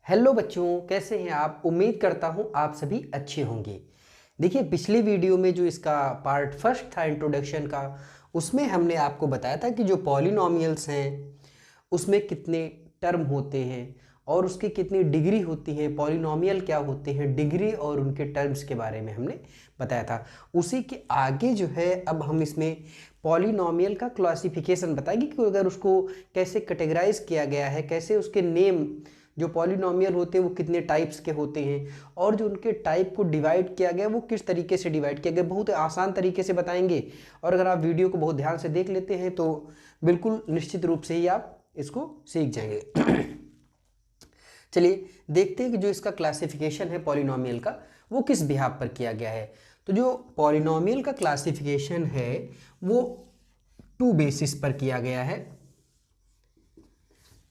Hello बच्चों, कैसे हैं आप। उम्मीद करता हूं आप सभी अच्छे होंगे। देखिए, पिछली वीडियो में जो इसका पार्ट फर्स्ट था इंट्रोडक्शन का, उसमें हमने आपको बताया था कि जो पॉलिनॉमियल्स हैं उसमें कितने टर्म होते हैं और उसकी कितनी डिग्री होती है। पॉलिनॉमियल क्या होते हैं, डिग्री और उनके टर्म्स के बारे में हमने बताया था। उसी के आगे जो है अब हम इसमें पॉलिनॉमियल का क्लासिफिकेशन बताएंगे कि अगर उसको कैसे कैटेगराइज किया गया है, कैसे उसके नेम जो पॉलिनॉमियल होते हैं वो कितने टाइप्स के होते हैं और जो उनके टाइप को डिवाइड किया गया वो किस तरीके से डिवाइड किया गया, बहुत आसान तरीके से बताएंगे। और अगर आप वीडियो को बहुत ध्यान से देख लेते हैं तो बिल्कुल निश्चित रूप से ही आप इसको सीख जाएंगे। चलिए देखते हैं कि जो इसका क्लासिफिकेशन है पॉलिनॉमियल का वो किस बिहाफ पर किया गया है। तो जो पॉलिनॉमियल का क्लासिफिकेशन है वो टू बेसिस पर किया गया है।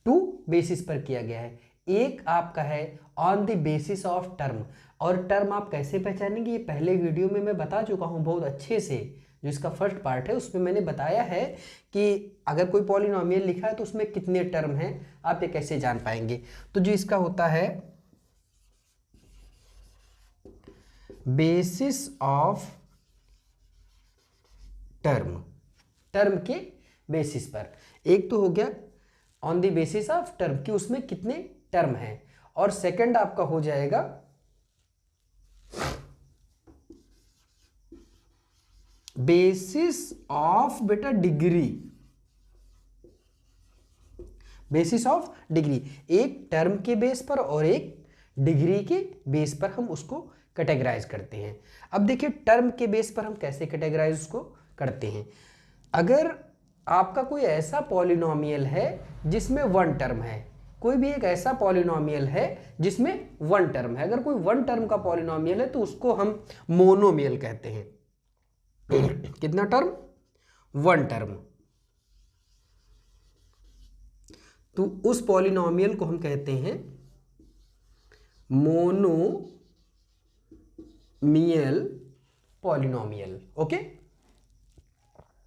टू बेसिस पर किया गया है। एक आपका है on the basis of term. और टर्म आप कैसे पहचानेंगे, ये पहले वीडियो में मैं बता चुका हूं बहुत अच्छे से। जो इसका फर्स्ट पार्ट है उसमें मैंने बताया है कि अगर कोई पॉलिनॉमियल लिखा है तो उसमें कितने टर्म हैं, आप ये कैसे जान पाएंगे। तो जो इसका होता है बेसिस ऑफ टर्म, टर्म के बेसिस पर। एक तो हो गया on the basis of term कि उसमें कितने टर्म हैं, और सेकंड आपका हो जाएगा बेसिस ऑफ बेटा डिग्री। बेसिस ऑफ डिग्री, एक टर्म के बेस पर और एक डिग्री के बेस पर हम उसको कैटेगराइज करते हैं। अब देखिए टर्म के बेस पर हम कैसे कैटेगराइज उसको करते हैं। अगर आपका कोई ऐसा पॉलिनॉमियल है जिसमें वन टर्म है, कोई भी एक ऐसा पॉलिनॉमियल है जिसमें वन टर्म है, अगर कोई वन टर्म का पॉलिनॉमियल है तो उसको हम मोनोमियल कहते हैं। कितना टर्म, वन टर्म। तो उस पॉलिनॉमियल को हम कहते हैं मोनोमियल पॉलिनॉमियल। ओके,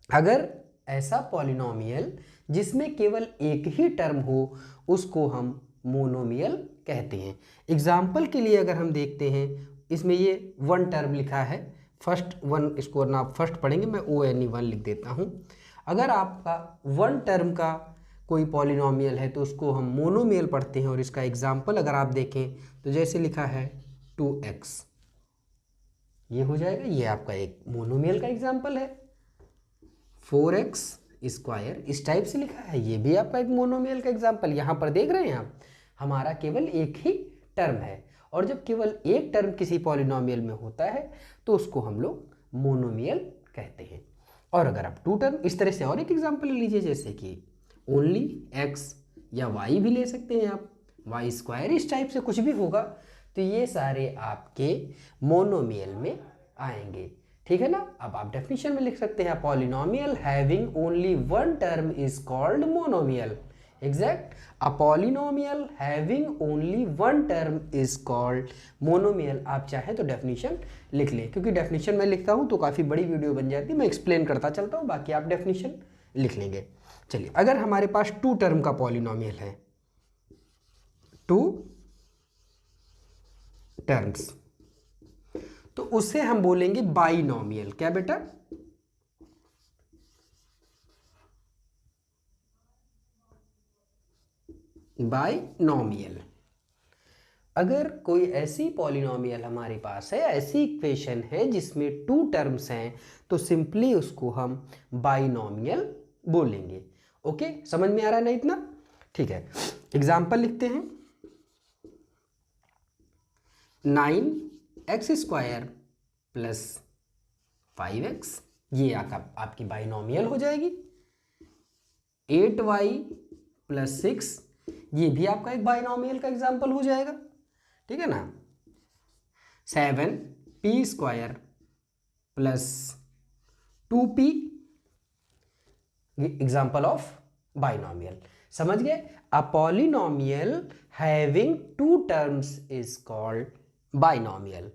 अगर ऐसा पॉलिनॉमियल जिसमें केवल एक ही टर्म हो उसको हम मोनोमियल कहते हैं। एग्जाम्पल के लिए अगर हम देखते हैं, इसमें ये वन टर्म लिखा है, फर्स्ट वन, इसको वरना आप फर्स्ट पढ़ेंगे, मैं ONE1 लिख देता हूँ। अगर आपका वन टर्म का कोई पॉलिनॉमियल है तो उसको हम मोनोमियल पढ़ते हैं। और इसका एग्जाम्पल अगर आप देखें तो जैसे लिखा है 2x, ये हो जाएगा, ये आपका एक मोनोमियल का एग्जाम्पल है। 4x स्क्वायर इस टाइप से लिखा है, ये भी आपका एक मोनोमियल का एग्जाम्पल। यहाँ पर देख रहे हैं आप, हमारा केवल एक ही टर्म है, और जब केवल एक टर्म किसी पॉलिनॉमियल में होता है तो उसको हम लोग मोनोमियल कहते हैं। और अगर आप टू टर्म, इस तरह से और एक एग्जाम्पल ले लीजिए, जैसे कि ओनली x या y भी ले सकते हैं आप, y स्क्वायर इस टाइप से कुछ भी होगा, तो ये सारे आपके मोनोमियल में आएंगे। ठीक है ना। अब आप डेफिनेशन में लिख सकते हैं, polynomial having only one term is called monomial. Exact, a polynomial having only one term is called monomial. आप चाहे तो डेफिनेशन लिख लें, क्योंकि डेफिनेशन मैं लिखता हूं तो काफ़ी बड़ी वीडियो बन जाती है, मैं एक्सप्लेन करता चलता हूं, बाकी आप डेफिनेशन लिख लेंगे। चलिए, अगर हमारे पास टू टर्म का पॉलिनॉमियल है, टू टर्म्स, तो उसे हम बोलेंगे बाइनॉमियल। क्या बेटा, बाइनॉमियल। अगर कोई ऐसी पॉलिनॉमियल हमारे पास है, ऐसी इक्वेशन है जिसमें टू टर्म्स हैं, तो सिंपली उसको हम बाइनॉमियल बोलेंगे। ओके, समझ में आ रहा है ना इतना। ठीक है, एग्जाम्पल लिखते हैं। 9x स्क्वायर प्लस 5x, ये आपकी बाइनॉमियल हो जाएगी। 8y प्लस 6, ये भी आपका एक बाइनॉमियल का एग्जाम्पल हो जाएगा। ठीक है ना। 7p square plus 2p, example of binomial. समझ गए, a polynomial having two terms is called binomial.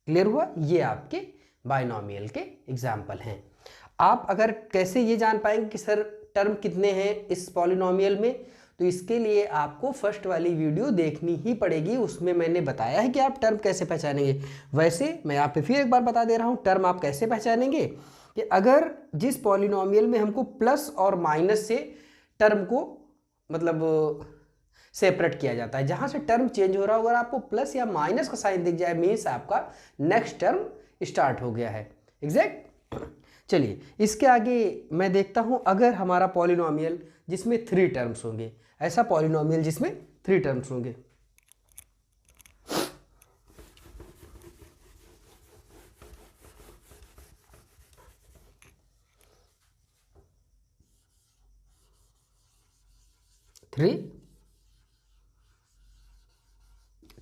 Clear हुआ, ये आपके बाइनॉमियल के एग्जाम्पल हैं। आप अगर कैसे ये जान पाएंगे कि सर टर्म कितने हैं इस पॉलिनॉमियल में, तो इसके लिए आपको फर्स्ट वाली वीडियो देखनी ही पड़ेगी, उसमें मैंने बताया है कि आप टर्म कैसे पहचानेंगे। वैसे मैं आप पे फिर एक बार बता दे रहा हूँ टर्म आप कैसे पहचानेंगे कि अगर जिस पॉलिनोमियल में हमको प्लस और माइनस से टर्म को मतलब सेपरेट किया जाता है, जहां से टर्म चेंज हो रहा होगा, आपको प्लस या माइनस का साइन दिख जाए मीन्स आपका नेक्स्ट टर्म स्टार्ट हो गया है। एग्जैक्ट। चलिए इसके आगे मैं देखता हूं, अगर हमारा पॉलिनोमियल जिसमें 3 टर्म्स होंगे, ऐसा पॉलिनोमियल जिसमें 3 टर्म्स होंगे। Three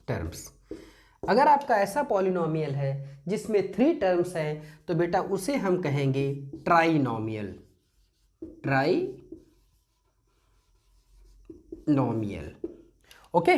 terms. अगर आपका ऐसा पॉलिनोमियल है जिसमें 3 टर्म्स हैं तो बेटा उसे हम कहेंगे ट्राइनोमियल। ट्राइनोमियल। ओके।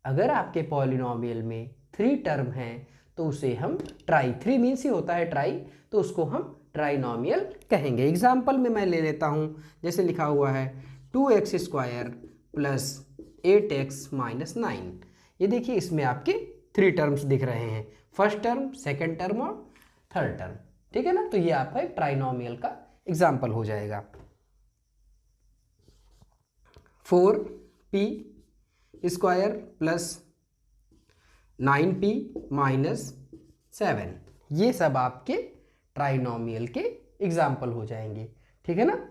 अगर आपके पॉलिनोमियल में 3 टर्म हैं तो उसे हम ट्राई, 3 मीन्स ही होता है ट्राई, तो उसको हम ट्राइनोमियल कहेंगे। एग्जाम्पल में मैं ले लेता हूं, जैसे लिखा हुआ है 2x² प्लस 8x माइनस 9। ये देखिए इसमें आपके 3 टर्म्स दिख रहे हैं, फर्स्ट टर्म, सेकेंड टर्म और थर्ड टर्म। ठीक है ना, तो ये आपका एक ट्राइनोमियल का एग्जाम्पल हो जाएगा। 4p² प्लस 9p माइनस 7, ये सब आपके ट्राइनोमियल के एग्जाम्पल हो जाएंगे। ठीक है ना।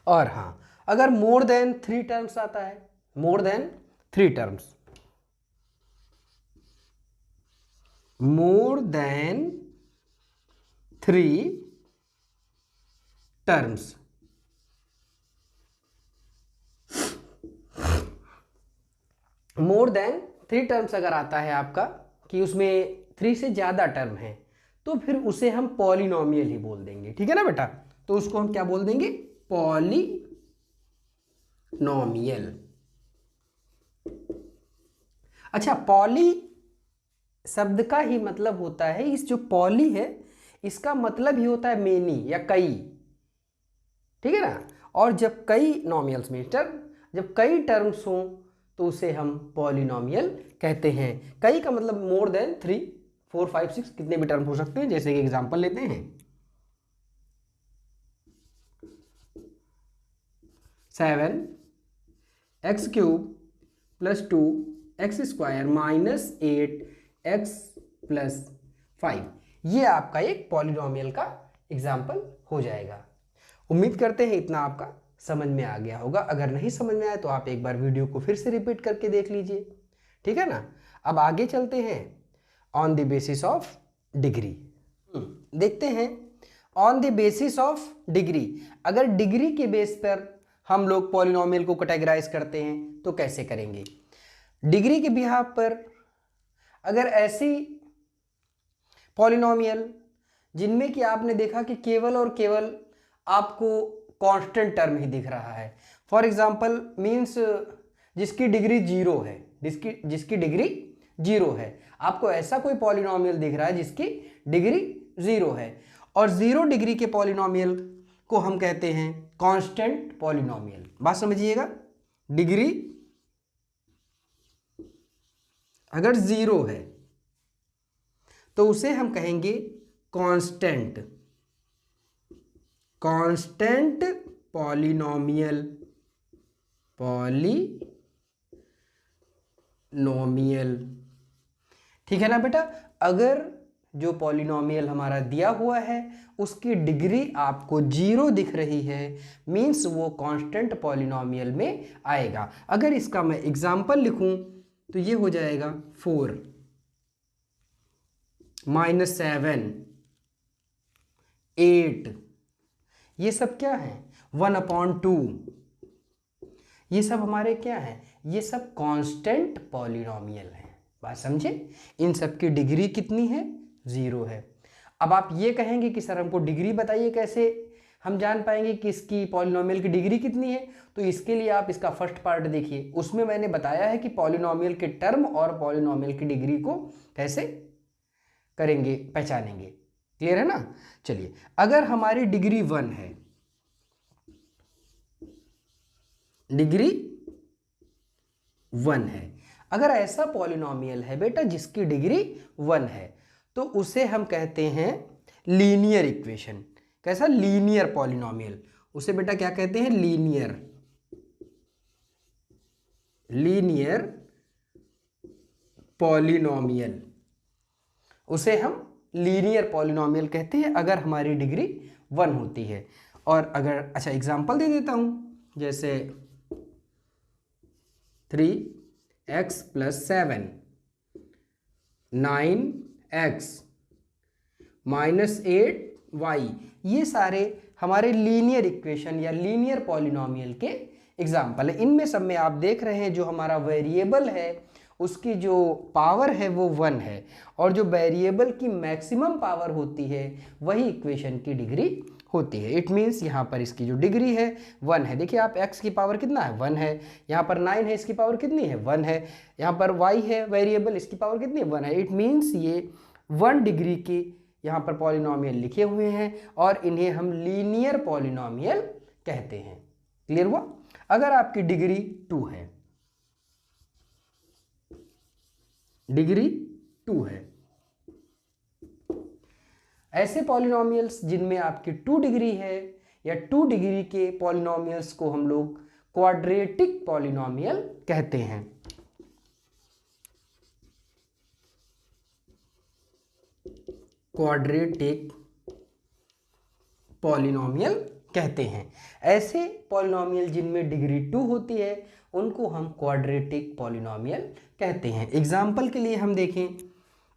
और हाँ, अगर मोर देन 3 टर्म्स आता है, more than 3 terms, more than 3 terms, more than 3 terms अगर आता है आपका कि उसमें 3 से ज्यादा टर्म है, तो फिर उसे हम पॉलिनोमियल ही बोल देंगे। ठीक है ना बेटा, तो उसको हम क्या बोल देंगे, पॉलिनोमियल। अच्छा, पॉली शब्द का ही मतलब होता है, इस जो पॉली है इसका मतलब ही होता है मेनी या कई। ठीक है ना, और जब कई नोमियल्स में जब कई टर्म्स हों तो उसे हम पॉलिनोमियल कहते हैं। कई का मतलब मोर देन 3, 4, 5, 6 कितने भी टर्म हो सकते हैं। जैसे कि एग्जांपल लेते हैं 7x³ plus 2x² minus 8x plus 5, ये आपका एक पॉलिनोमियल का एग्जाम्पल हो जाएगा। उम्मीद करते हैं इतना आपका समझ में आ गया होगा। अगर नहीं समझ में आया तो आप एक बार वीडियो को फिर से रिपीट करके देख लीजिए। ठीक है ना। अब आगे चलते हैं on the basis of degree. देखते हैं on the basis of degree, अगर डिग्री के बेस पर हम लोग पॉलिनोमियल को कैटेगराइज करते हैं तो कैसे करेंगे। डिग्री के बिहाफ पर अगर ऐसी पॉलिनोमियल जिनमें कि आपने देखा कि केवल और केवल आपको कांस्टेंट टर्म ही दिख रहा है, फॉर एग्जांपल मींस जिसकी डिग्री 0 है, जिसकी डिग्री 0 है, आपको ऐसा कोई पॉलिनोमियल दिख रहा है जिसकी डिग्री 0 है, और 0 डिग्री के पॉलिनोमियल को हम कहते हैं कांस्टेंट पॉलिनोमियल। बात समझिएगा, डिग्री अगर 0 है तो उसे हम कहेंगे कांस्टेंट पॉलिनोमियल। ठीक है ना बेटा। अगर जो पॉलिनोमियल हमारा दिया हुआ है उसकी डिग्री आपको 0 दिख रही है, मींस वो कांस्टेंट पॉलिनोमियल में आएगा। अगर इसका मैं एग्जांपल लिखूं तो ये हो जाएगा 4 माइनस 7 8, ये सब क्या है 1/2, ये सब हमारे क्या है, ये सब कांस्टेंट पॉलिनोमियल हैं। बात समझे, इन सब की डिग्री कितनी है, 0 है। अब आप ये कहेंगे कि सर हमको डिग्री बताइए, कैसे हम जान पाएंगे कि इसकी पॉलिनोमियल की डिग्री कितनी है। तो इसके लिए आप इसका फर्स्ट पार्ट देखिए, उसमें मैंने बताया है कि पॉलिनोमियल के टर्म और पॉलिनोमियल की डिग्री को कैसे करेंगे, पहचानेंगे। क्लियर है ना। चलिए, अगर हमारी डिग्री 1 है, डिग्री 1 है। अगर ऐसा पॉलिनोमियल है बेटा जिसकी डिग्री 1 है तो उसे हम कहते हैं लीनियर इक्वेशन। कैसा? Linear polynomial. उसे बेटा क्या कहते हैं? Linear polynomial. उसे हम लीनियर पॉलिनोमियल कहते हैं अगर हमारी डिग्री 1 होती है। और अगर अच्छा एग्जांपल दे देता हूं, जैसे 3x + 7 9x - 8y, ये सारे हमारे लीनियर इक्वेशन या लीनियर पॉलिनोमियल के एग्जाम्पल है। इनमें सब में आप देख रहे हैं जो हमारा वेरिएबल है उसकी जो पावर है वो 1 है, और जो वेरिएबल की मैक्सिमम पावर होती है वही इक्वेशन की डिग्री होती है। इट मीन्स यहाँ पर इसकी जो डिग्री है 1 है। देखिए आप x की पावर कितना है? 1 है। यहाँ पर 9 है, इसकी पावर कितनी है? 1 है। यहाँ पर y है वेरिएबल, इसकी पावर कितनी है? 1 है। इट मीन्स ये 1 डिग्री की यहाँ पर पॉलिनोमियल लिखे हुए हैं और इन्हें हम लीनियर पॉलिनोमियल कहते हैं। क्लियर हुआ? अगर आपकी डिग्री 2 है, डिग्री 2 है, ऐसे पॉलिनोमियल्स जिनमें आपकी 2 डिग्री है या 2 डिग्री के पॉलिनोमियल्स को हम लोग क्वाड्रेटिक पॉलिनोमियल कहते हैं। क्वाड्रेटिक पॉलिनोमियल कहते हैं। ऐसे पॉलिनोमियल जिनमें डिग्री 2 होती है उनको हम क्वाड्रेटिक पॉलिनोमियल कहते हैं। एग्जाम्पल के लिए हम देखें,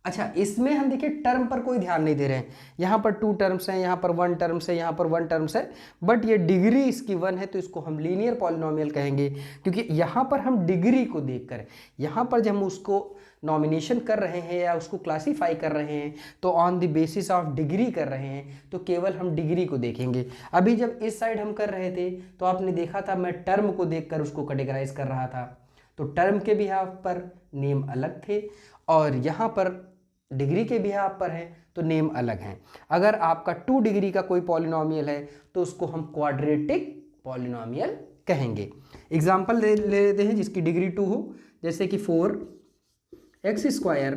अच्छा इसमें हम देखिए टर्म पर कोई ध्यान नहीं दे रहे हैं। यहाँ पर 2 टर्म्स हैं, यहाँ पर 1 टर्म्स है, यहाँ पर 1 टर्म्स है, बट ये डिग्री इसकी 1 है तो इसको हम लीनियर पॉलिनोमियल कहेंगे, क्योंकि यहाँ पर हम डिग्री को देखकर, यहाँ पर जब हम उसको नॉमिनेशन कर रहे हैं या उसको क्लासीफाई कर रहे हैं तो on the basis of degree कर रहे हैं, तो केवल हम डिग्री को देखेंगे। अभी जब इस साइड हम कर रहे थे तो आपने देखा था मैं टर्म को देखकर उसको कैटेगराइज कर रहा था, तो टर्म के बिहाफ पर नेम अलग थे और यहाँ पर डिग्री के बिहाफ पर है तो नेम अलग हैं। अगर आपका 2 डिग्री का कोई पॉलिनोमियल है तो उसको हम क्वाड्रेटिक पॉलिनोमियल कहेंगे। एग्जाम्पल ले लेते हैं जिसकी डिग्री 2 हो, जैसे कि 4x²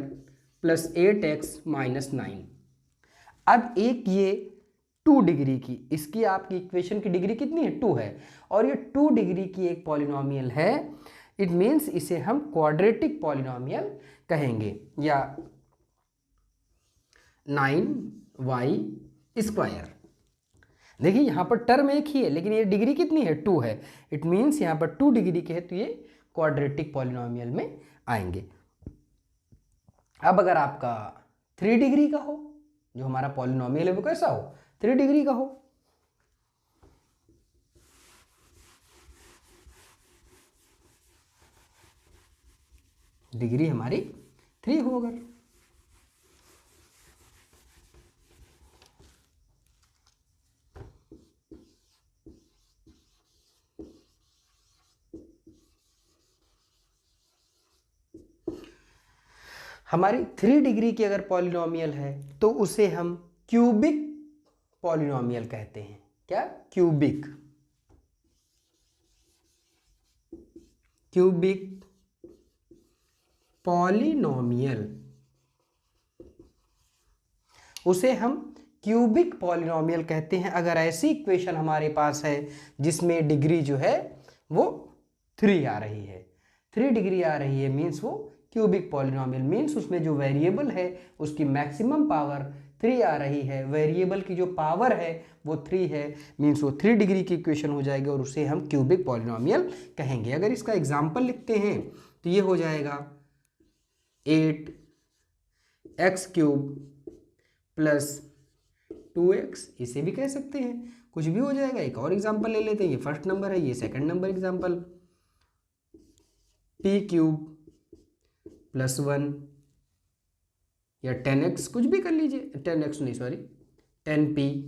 + 8x - 9। अब एक ये 2 डिग्री की, इसकी आपकी इक्वेशन की डिग्री कितनी है? 2 है, और ये 2 डिग्री की एक पॉलिनोमियल है। इट मीन्स इसे हम क्वाड्रेटिक पॉलिनोमियल कहेंगे, या 9y²। देखिए यहाँ पर टर्म एक ही है लेकिन ये डिग्री कितनी है? 2 है। इट मीन्स यहाँ पर 2 डिग्री के है तो ये क्वाड्रेटिक पॉलिनोमियल में आएंगे। अब अगर आपका 3 डिग्री का हो, जो हमारा पॉलिनोमियल है वो कैसा हो? 3 डिग्री का हो। डिग्री हमारी 3 हो अगर, हमारी 3 डिग्री की अगर पॉलिनोमियल है तो उसे हम क्यूबिक पॉलिनोमियल कहते हैं। क्या? क्यूबिक पॉलिनोमियल, उसे हम क्यूबिक पॉलिनोमियल कहते हैं अगर ऐसी इक्वेशन हमारे पास है जिसमें डिग्री जो है वो 3 आ रही है। 3 डिग्री आ रही है मीन्स वो क्यूबिक पॉलिनोमियल, मीन्स उसमें जो वेरिएबल है उसकी मैक्सिमम पावर 3 आ रही है, वेरिएबल की जो पावर है वो 3 है, मीन्स वो 3 डिग्री की इक्वेशन हो जाएगी और उसे हम क्यूबिक पॉलिनोमियल कहेंगे। अगर इसका एग्जाम्पल लिखते हैं तो ये हो जाएगा 8x³ + 2x, इसे भी कह सकते हैं, कुछ भी हो जाएगा। एक और एग्जाम्पल ले लेते हैं, ये फर्स्ट नंबर है, ये सेकंड नंबर एग्जाम्पल, p³ + 1 या 10x, कुछ भी कर लीजिए, 10x नहीं सॉरी 10p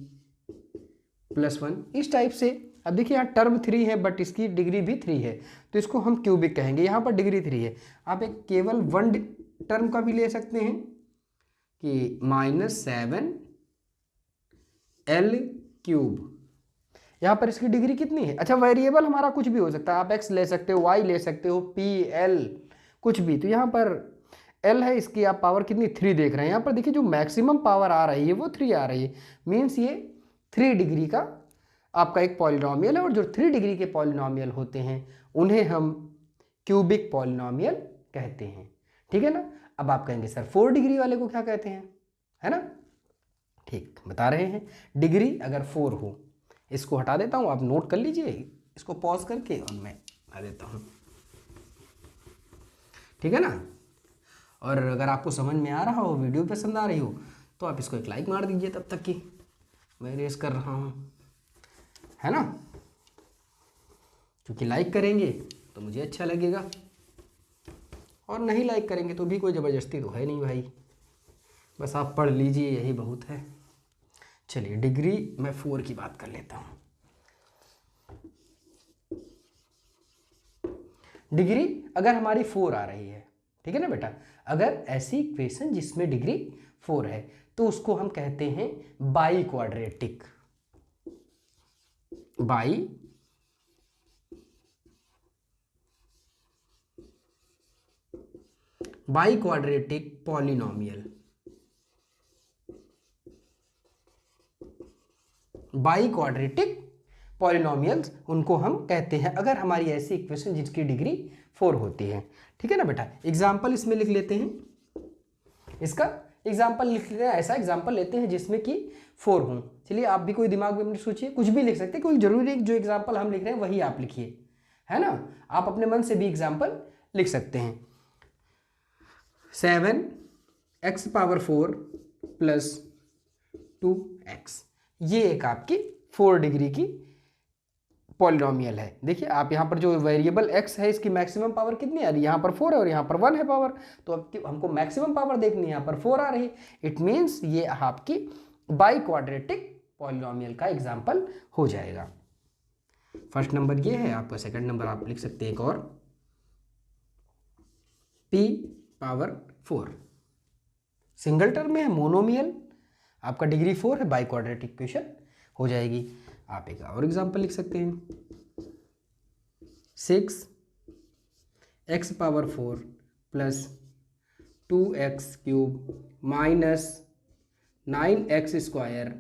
+ 1, इस टाइप से। अब देखिए यहाँ टर्म 3 है बट इसकी डिग्री भी 3 है तो इसको हम क्यूबिक कहेंगे। यहाँ पर डिग्री 3 है, आप एक केवल 1 टर्म का भी ले सकते हैं कि -7l³ यहाँ पर इसकी डिग्री कितनी है? अच्छा, वेरिएबल हमारा कुछ भी हो सकता है, आप x ले सकते हो, y ले सकते हो, p, l कुछ भी। तो यहाँ पर l है, इसकी आप पावर कितनी 3 देख रहे हैं। यहाँ पर देखिए जो मैक्सिमम पावर आ रही है वो 3 आ रही है, मीन्स ये 3 डिग्री का आपका एक पॉलिनॉमियल है। और जो 3 डिग्री के पॉलिनॉमियल होते हैं उन्हें हम क्यूबिक पॉलिनॉमियल कहते हैं, ठीक है ना। अब आप कहेंगे सर 4 डिग्री वाले को क्या कहते हैं, है ना। ठीक, बता रहे हैं। डिग्री अगर 4 हो, इसको हटा देता हूँ, आप नोट कर लीजिए, इसको पॉज करके और मैं हटा देता हूँ, ठीक है ना। और अगर आपको समझ में आ रहा हो, वीडियो पसंद आ रही हो, तो आप इसको एक लाइक मार दीजिए तब तक कि मैं रेस कर रहा हूँ, है ना। क्योंकि लाइक करेंगे तो मुझे अच्छा लगेगा, और नहीं लाइक करेंगे तो भी कोई ज़बरदस्ती तो है नहीं भाई, बस आप पढ़ लीजिए, यही बहुत है। चलिए, डिग्री मैं 4 की बात कर लेता हूँ। डिग्री अगर हमारी 4 आ रही है, ठीक है ना बेटा, अगर ऐसी इक्वेशन जिसमें डिग्री 4 है तो उसको हम कहते हैं by quadratic, by quadratic polynomial. By quadratic polynomials उनको हम कहते हैं अगर हमारी ऐसी इक्वेशन जिसकी डिग्री 4 होती है, ठीक है ना बेटा। एग्जाम्पल इसमें लिख लेते हैं, इसका एग्जाम्पल लिख लेते हैं, ऐसा एग्जाम्पल लेते हैं जिसमें कि 4 हों। चलिए, आप भी कोई दिमाग में सोचिए, कुछ भी लिख सकते हैं, कोई जरूरी नहीं जो एग्जाम्पल हम लिख रहे हैं वही आप लिखिए, है ना। आप अपने मन से भी एग्जाम्पल लिख सकते हैं। 7x⁴ प्लस 2x, ये एक आपकी 4 डिग्री की पॉलिनॉमियल है। देखिए आप यहाँ पर जो वेरिएबल x है इसकी मैक्सिमम पावर कितनी आ रही है, यहाँ पर 4 है और यहाँ पर 1 है पावर, तो अब हमको मैक्सिमम पावर देखनी है, यहाँ पर 4 आ रही है। इट मीन्स ये आपकी बाई क्वाड्रेटिक पॉलिनॉमियल का एग्जाम्पल हो जाएगा। फर्स्ट नंबर ये है आपका। सेकंड नंबर आप लिख सकते हैं एक और, p⁴ सिंगल टर्म में है, मोनोमियल, आपका डिग्री 4 है, बाई क्वाड्रेटिक इक्वेशन हो जाएगी। आप एक और एग्जांपल लिख सकते हैं, 6x⁴ plus 2x³ minus 9x²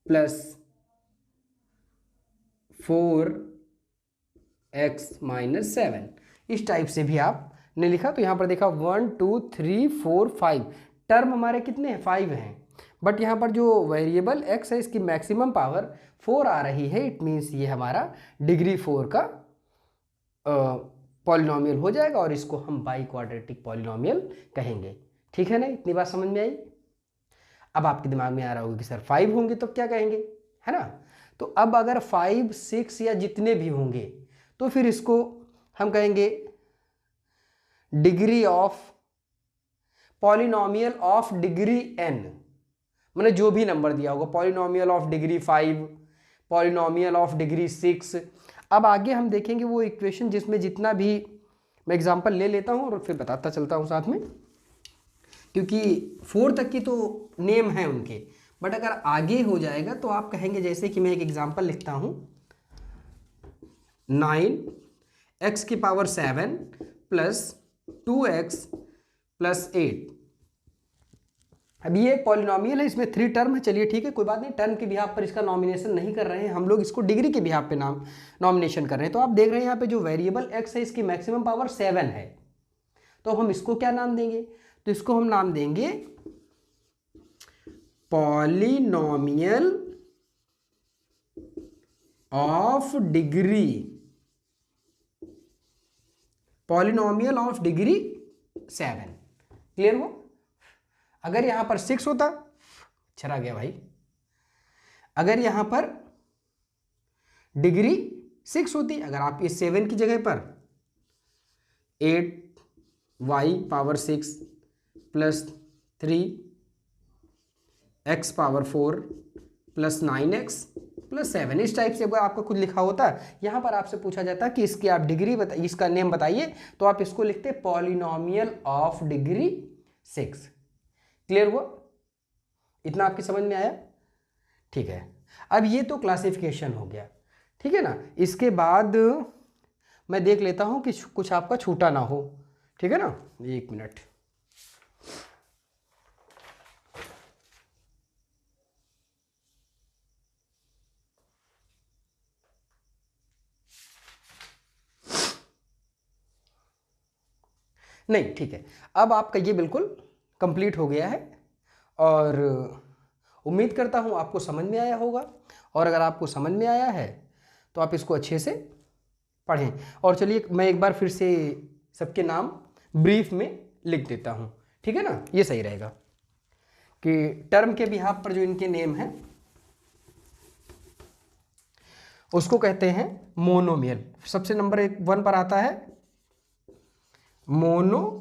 plus 4x-7। इस टाइप से भी आपने लिखा। तो यहाँ पर देखा 1 2 3 4 5 टर्म हमारे कितने हैं, 5 हैं। बट यहाँ पर जो वेरिएबल x है इसकी मैक्सिमम पावर 4 आ रही है। इट मीन्स ये हमारा डिग्री 4 का पॉलिनॉमियल हो जाएगा और इसको हम बाई क्वाड्रेटिक पॉलिनॉमियल कहेंगे, ठीक है ना। इतनी बात समझ में आई। अब आपके दिमाग में आ रहा होगा कि सर 5 होंगे तो क्या कहेंगे, है ना। तो अब अगर 5 6 या जितने भी होंगे तो फिर इसको हम कहेंगे degree of polynomial of degree n, मतलब जो भी नंबर दिया होगा, polynomial of degree 5, polynomial of degree 6। अब आगे हम देखेंगे वो इक्वेशन जिसमें जितना भी, मैं एग्जांपल ले लेता हूं और फिर बताता चलता हूं साथ में, क्योंकि 4 तक की तो नेम है उनके, बट अगर आगे हो जाएगा तो आप कहेंगे, जैसे कि मैं एक एग्जांपल लिखता हूं, 9x⁷ प्लस 2x प्लस 8। अब ये एक पॉलिनॉमियल है, इसमें 3 टर्म है। चलिए ठीक है, कोई बात नहीं, टर्म के बिहाफ पर इसका नॉमिनेशन नहीं कर रहे हैं हम लोग, इसको डिग्री के बिहाफ पे नॉमिनेशन कर रहे हैं। तो आप देख रहे हैं यहाँ पे जो वेरिएबल x है इसकी मैक्सिमम पावर 7 है, तो हम इसको क्या नाम देंगे, तो इसको हम नाम देंगे polynomial of degree, polynomial of degree 7। Clear हो। अगर यहां पर 6 होता, चला गया भाई, अगर यहां पर डिग्री 6 होती, अगर आप इस 7 की जगह पर 8y⁴ plus 3x⁴ plus 9x plus 7, इस टाइप से अगर आपका कुछ लिखा होता, यहाँ पर आपसे पूछा जाता कि इसकी आप डिग्री बताइए, इसका नेम बताइए, तो आप इसको लिखते पॉलिनॉमियल ऑफ डिग्री 6। क्लियर हुआ, इतना आपकी समझ में आया, ठीक है। अब ये तो क्लासिफिकेशन हो गया, ठीक है ना। इसके बाद मैं देख लेता हूँ कि कुछ आपका छूटा ना हो, ठीक है ना। 1 मिनट। नहीं, ठीक है, अब आपका ये बिल्कुल कंप्लीट हो गया है और उम्मीद करता हूँ आपको समझ में आया होगा। और अगर आपको समझ में आया है तो आप इसको अच्छे से पढ़ें। और चलिए मैं एक बार फिर से सबके नाम ब्रीफ में लिख देता हूँ, ठीक है ना, ये सही रहेगा कि टर्म के बिहाफ पर जो इनके नेम हैं उसको कहते हैं मोनोमियल। सबसे नंबर 1 पर आता है मोनोमियल,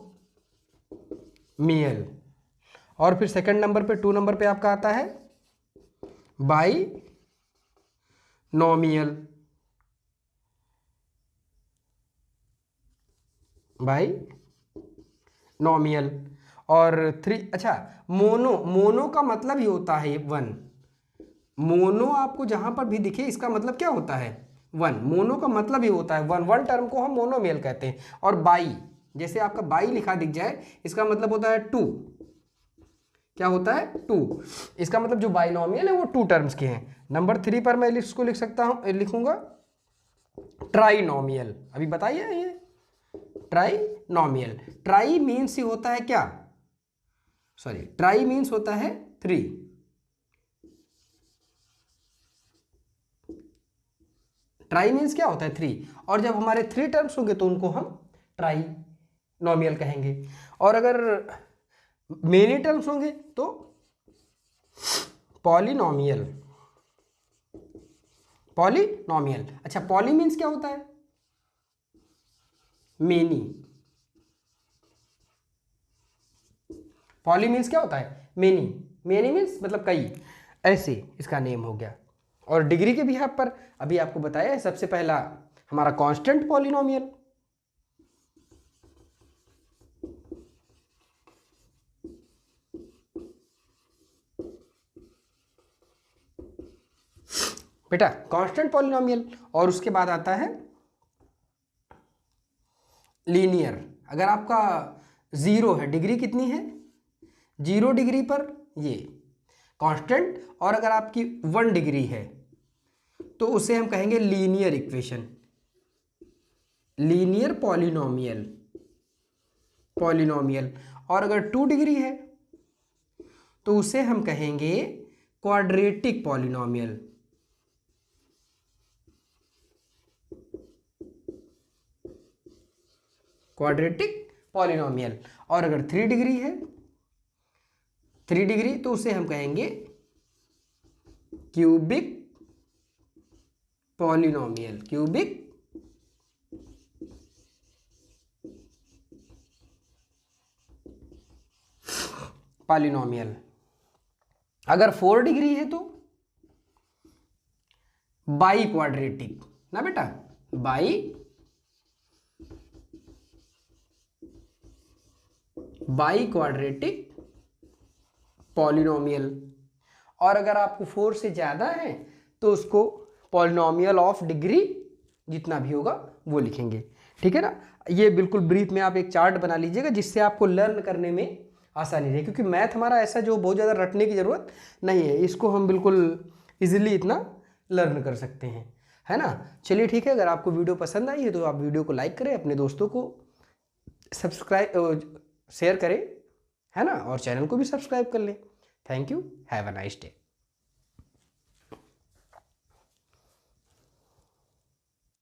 और फिर सेकंड नंबर पे 2 नंबर पे आपका आता है बाई नॉमियल, बाई नॉमियल। और 3, अच्छा, मोनो का मतलब ही होता है 1। मोनो आपको जहां पर भी दिखे इसका मतलब क्या होता है 1। मोनो का मतलब ही होता है 1 टर्म को हम मोनोमियल कहते हैं। और बाई, जैसे आपका बाई लिखा दिख जाए इसका मतलब होता है 2। क्या होता है 2। इसका मतलब जो बाइनोमियल है वो 2 टर्म्स के हैं। नंबर 3 पर मैं इसको लिख सकता हूं, लिखूंगा ट्राइनोमियल। अभी बताइए ये ट्राइनोमियल। ट्राई मीन्स ही होता है क्या, सॉरी, ट्राई मीन्स होता है 3। ट्राई मीन्स क्या होता है 3। और जब हमारे 3 टर्म्स होंगे तो उनको हम ट्राइनोमियल कहेंगे। और अगर मेनी टर्म्स होंगे तो पॉलिनोमियल। पॉलिनोमियल, अच्छा, पॉली मीन्स क्या होता है मेनी। पॉली मीन्स क्या होता है मेनी। मेनी मीन्स मतलब कई, ऐसे इसका नेम हो गया। और डिग्री के बिहाफ पर अभी आपको बताया है, सबसे पहला हमारा कांस्टेंट पॉलिनोमियल। बेटा कांस्टेंट पॉलिनोमियल, और उसके बाद आता है लीनियर। अगर आपका 0 है, डिग्री कितनी है 0 डिग्री पर ये कांस्टेंट, और अगर आपकी 1 डिग्री है तो उसे हम कहेंगे linear equation, linear polynomial, polynomial. और अगर 2 डिग्री है तो उसे हम कहेंगे क्वाड्रेटिक पॉलिनोमियल, क्वाड्रेटिक पॉलिनोमियल। और अगर 3 डिग्री है, 3 डिग्री, तो उसे हम कहेंगे क्यूबिक पॉलिनोमियल, क्यूबिक पॉलिनोमियल। अगर 4 डिग्री है तो बाई क्वाड्रेटिक ना बेटा, बाई क्वाड्रेटिक पॉलिनोमियल। और अगर आपको 4 से ज़्यादा है तो उसको पॉलिनोमियल ऑफ डिग्री जितना भी होगा वो लिखेंगे, ठीक है ना। ये बिल्कुल ब्रीफ में आप एक चार्ट बना लीजिएगा जिससे आपको लर्न करने में आसानी रहे, क्योंकि मैथ हमारा ऐसा जो बहुत ज़्यादा रटने की ज़रूरत नहीं है, इसको हम बिल्कुल इजीली इतना लर्न कर सकते हैं, है ना। चलिए ठीक है, अगर आपको वीडियो पसंद आई है तो आप वीडियो को लाइक करें, अपने दोस्तों को सब्सक्राइब शेयर करें, है ना, और चैनल को भी सब्सक्राइब कर लें। Thank you, have a nice day.